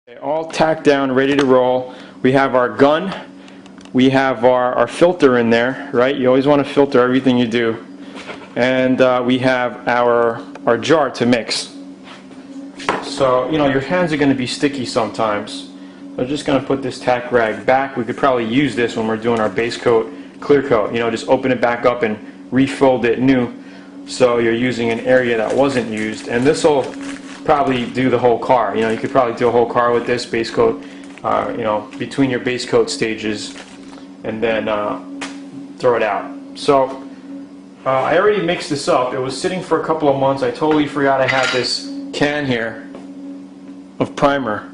Okay, all tacked down, ready to roll. We have our gun, we have our filter in there, right? You always want to filter everything you do. And we have our jar to mix. So, your hands are going to be sticky sometimes. I'm just going to put this tack rag back. We could probably use this when we're doing our base coat, clear coat. Just open it back up and refold it new. So you're using an area that wasn't used. And this will probably do the whole car. You could probably do a whole car with this base coat, between your base coat stages, and then throw it out. So I already mixed this up. It was sitting for a couple of months. I totally forgot I had this can here of primer.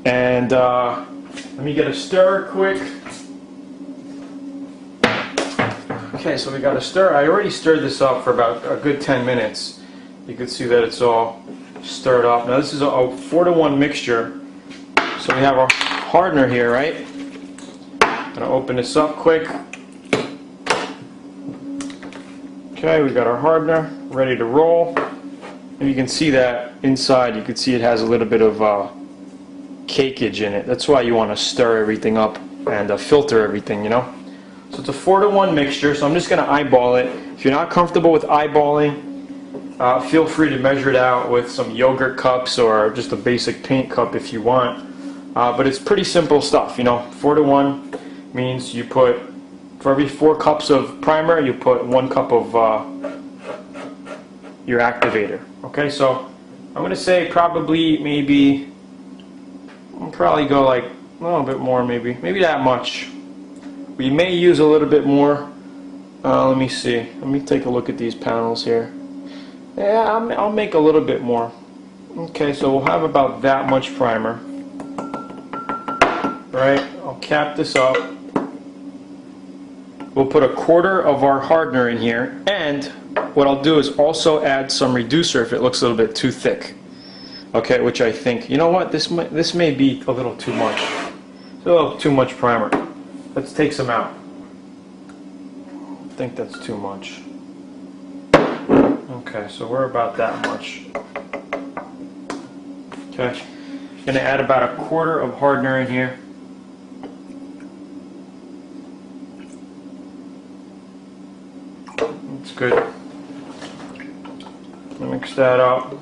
And let me get a stir quick. Okay, so we got a stir. I already stirred this up for about a good 10 minutes. You can see that it's all stirred up. Now this is a 4-to-1 mixture. So we have our hardener here, right? I'm gonna open this up quick. Okay, we got our hardener ready to roll. And you can see that inside, you can see it has a little bit of cakeage in it. That's why you want to stir everything up and filter everything, So it's a 4-to-1 mixture, so I'm just going to eyeball it. If you're not comfortable with eyeballing, feel free to measure it out with some yogurt cups or just a basic paint cup if you want. But it's pretty simple stuff, 4-to-1 means you put, for every 4 cups of primer, you put 1 cup of your activator. Okay, so I'm going to say probably maybe, I'll probably go like a little bit more, maybe that much. We may use a little bit more. Let me see. Let me take a look at these panels here. Yeah, I'll make a little bit more. Okay, so we'll have about that much primer. Right, I'll cap this up. We'll put 1/4 of our hardener in here, and what I'll do is also add some reducer if it looks a little bit too thick. Okay, which I think, this may be a little too much. It's a little too much primer. Let's take some out. I think that's too much. Okay, so we're about that much. Okay, gonna add about 1/4 of hardener in here. That's good. Mix that up.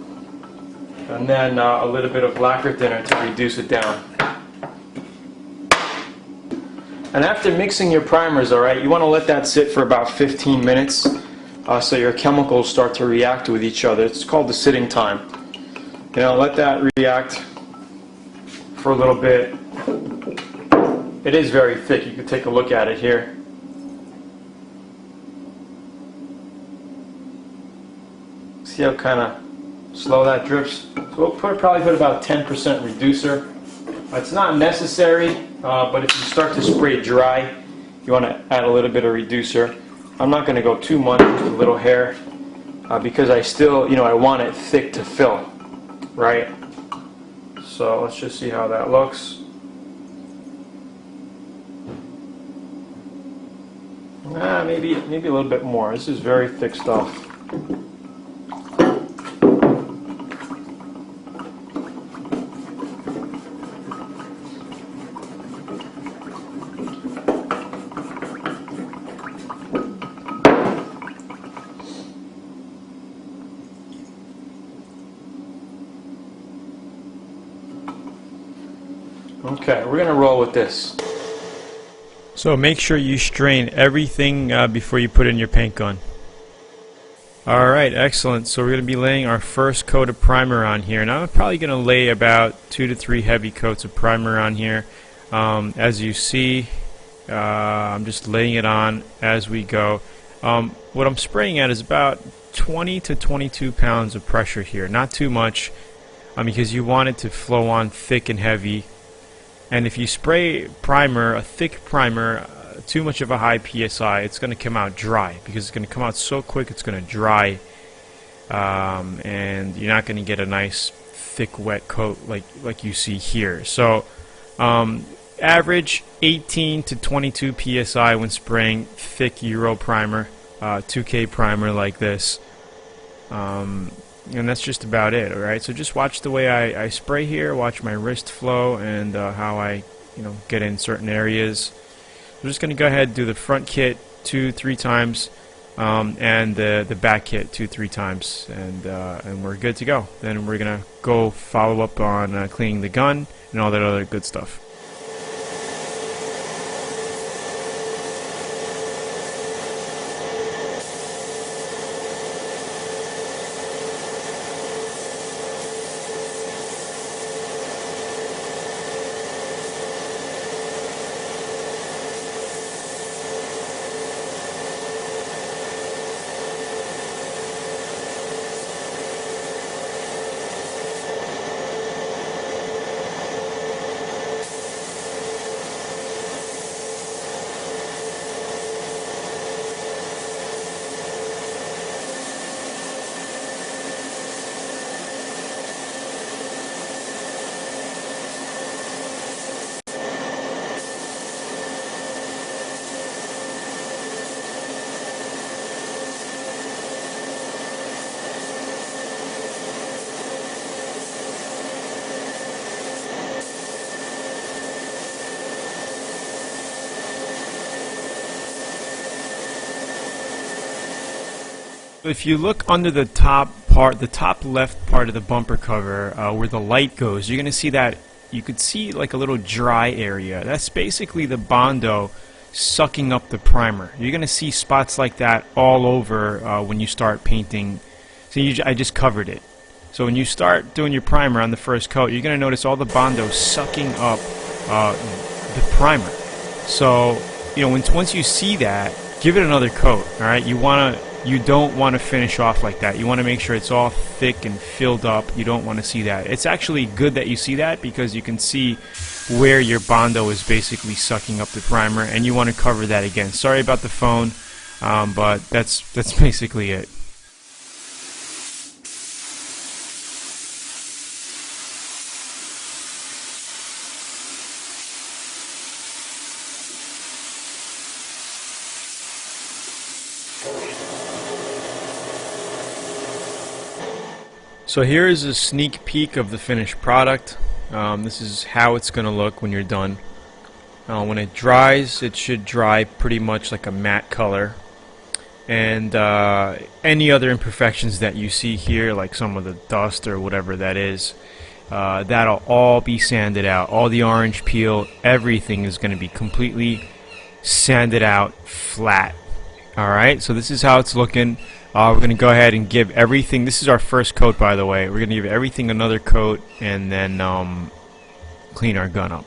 And then a little bit of lacquer thinner to reduce it down. And after mixing your primers, alright, you want to let that sit for about 15 minutes so your chemicals start to react with each other. It's called the sitting time. Let that react for a little bit. It is very thick. You can take a look at it here. See how kind of slow that drips? So we'll probably put about 10% reducer. It's not necessary, but if you start to spray dry, you want to add a little bit of reducer. I'm not going to go too much, just a little hair, because I still, I want it thick to fill, right? So let's just see how that looks. Maybe a little bit more. This is very thick stuff. Okay, we're going to roll with this. So make sure you strain everything before you put in your paint gun. Alright, excellent. So we're going to be laying our first coat of primer on here. And I'm probably going to lay about 2 to 3 heavy coats of primer on here. As you see, I'm just laying it on as we go. What I'm spraying at is about 20 to 22 pounds of pressure here. Not too much, because you want it to flow on thick and heavy. And if you spray primer, a thick primer, too much of a high PSI, it's going to come out dry, because it's going to come out so quick it's going to dry, and you're not going to get a nice thick wet coat like you see here. So average 18 to 22 PSI when spraying thick Euro primer, 2K primer like this. And that's just about it. All right, so just watch the way I spray here, watch my wrist flow, and how I get in certain areas. I'm just going to go ahead and do the front kit 2-3 times, and the back kit 2-3 times, and we're good to go. Then we're going to go follow up on cleaning the gun and all that other good stuff. If you look under the top part, the top left part of the bumper cover, where the light goes, you're going to see that you could see like a little dry area. That's basically the Bondo sucking up the primer. You're going to see spots like that all over when you start painting. So I just covered it. So when you start doing your primer on the first coat, you're going to notice all the Bondo sucking up the primer. So once you see that, give it another coat. All right, you don't want to finish off like that. You want to make sure it's all thick and filled up. You don't want to see that. It's actually good that you see that because you can see where your Bondo is basically sucking up the primer, and you want to cover that again. Sorry about the phone, but that's basically it. So here is a sneak peek of the finished product. This is how it's going to look when you're done. When it dries, it should dry pretty much like a matte color. And any other imperfections that you see here, like some of the dust or whatever that is, that'll all be sanded out. All the orange peel, everything is going to be completely sanded out flat. Alright, so this is how it's looking. We're going to go ahead and give everything, this is our first coat by the way, we're going to give everything another coat and then clean our gun up.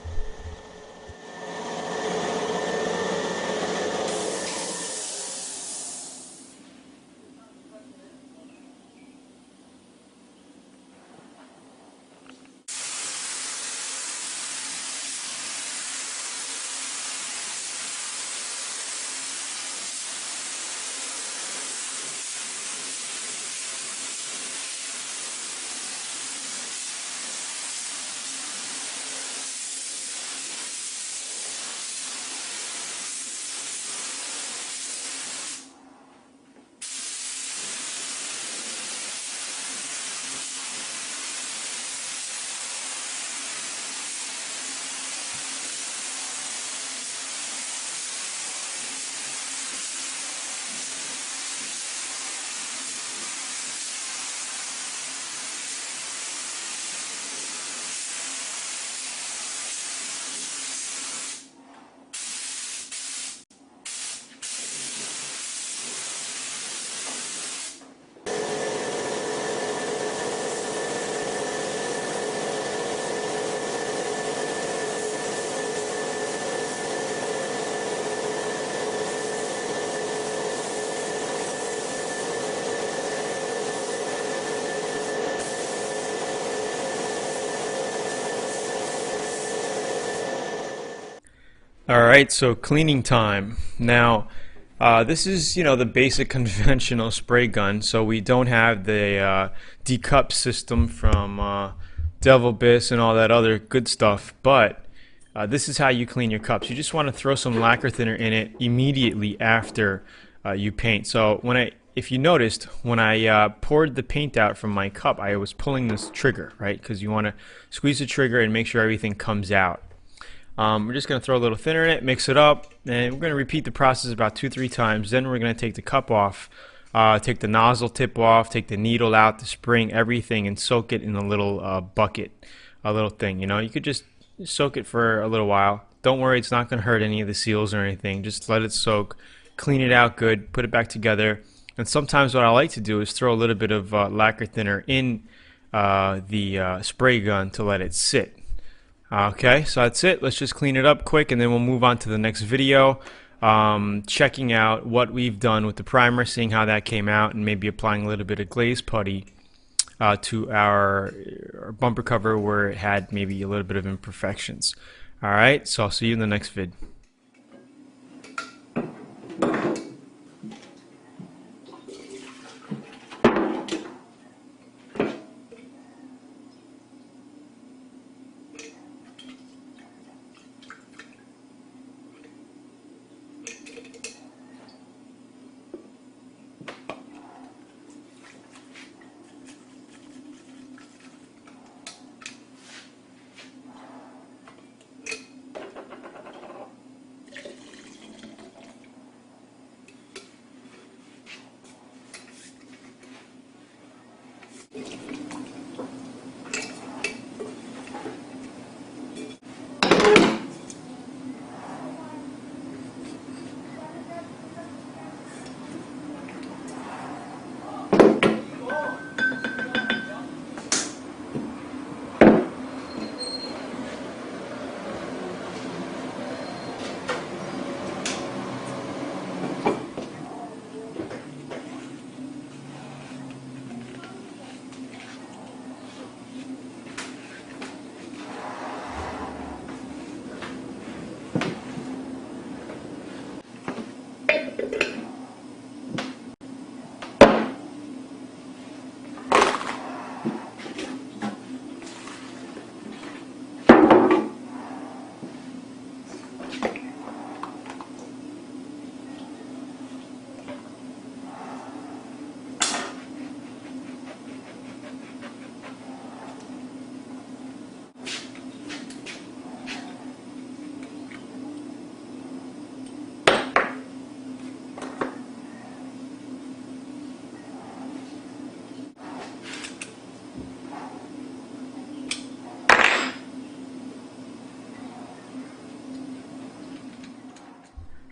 Alright, so cleaning time. Now, this is, the basic conventional spray gun, so we don't have the decup system from Devil Biss and all that other good stuff, but this is how you clean your cups. You just want to throw some lacquer thinner in it immediately after you paint. So when if you noticed, when I poured the paint out from my cup, I was pulling this trigger, right? Because you want to squeeze the trigger and make sure everything comes out. We're just going to throw a little thinner in it, mix it up, and we're going to repeat the process about 2-3 times. Then we're going to take the cup off, take the nozzle tip off, take the needle out, the spring, everything, and soak it in a little bucket, a little thing. You know, you could just soak it for a little while. Don't worry, it's not going to hurt any of the seals or anything. Just let it soak, clean it out good, put it back together. And sometimes what I like to do is throw a little bit of lacquer thinner in the spray gun to let it sit. Okay, so that's it. Let's just clean it up quick, and then we'll move on to the next video, checking out what we've done with the primer, seeing how that came out, and maybe applying a little bit of glaze putty to our bumper cover where it had maybe a little bit of imperfections. Alright, so I'll see you in the next vid.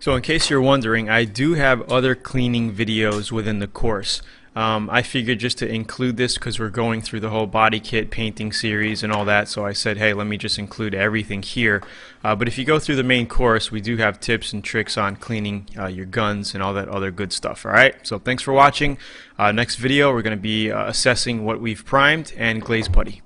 So in case you're wondering, I do have other cleaning videos within the course. I figured just to include this because we're going through the whole body kit painting series and all that, so I said, hey, let me just include everything here. But if you go through the main course, we do have tips and tricks on cleaning your guns and all that other good stuff. Alright, so thanks for watching. Next video, we're going to be assessing what we've primed and glaze putty.